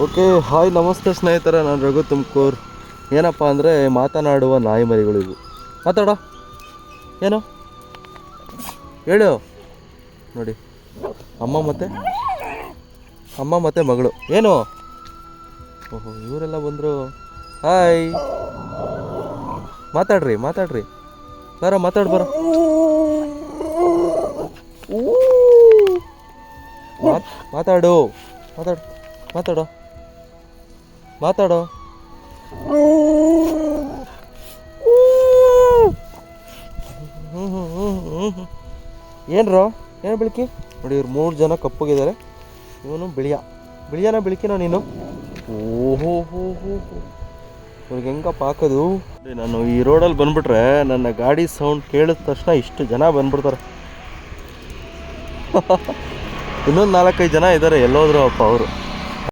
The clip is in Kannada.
ಓಕೆ, ಹಾಯ್ ನಮಸ್ತೆ ಸ್ನೇಹಿತರೆ, ನಾನು ರಘು ತುಮಕೂರು. ಏನಪ್ಪ ಅಂದರೆ ಮಾತನಾಡುವ ನಾಯಿ ಮರಿಗಳು ಇವು. ಮಾತಾಡೋ, ಏನು ಹೇಳು. ನೋಡಿ, ಅಮ್ಮ ಮತ್ತು ಮಗಳು. ಏನು? ಓಹೋ, ಇವರೆಲ್ಲ ಬಂದರು. ಹಾಯ್, ಮಾತಾಡ್ರಿ ಬರ, ಮಾತಾಡು. ಮಾತಾಡೋ ಏನ್ರೋ, ಏನು ಬೆಳಕಿ? ನೋಡಿ, ಇವ್ರು 3 ಜನ ಕಪ್ಪಗಿದ್ದಾರೆ. ಇವನು ಬಿಳಿಕಿನ ನೀನು. ಓಹೋ, ಇವ್ರಿಗೆ ಹೆಂಗಪ್ಪ ಹಾಕೋದು? ನಾನು ಈ ರೋಡಲ್ಲಿ ಬಂದ್ಬಿಟ್ರೆ ನನ್ನ ಗಾಡಿ ಸೌಂಡ್ ಕೇಳಿದ ತಕ್ಷಣ ಇಷ್ಟು ಜನ ಬಂದ್ಬಿಡ್ತಾರೆ. ಇನ್ನೊಂದು 4-5 ಜನ ಇದ್ದಾರೆ, ಎಲ್ಲೋದ್ರು ಅಪ್ಪ ಅವರು.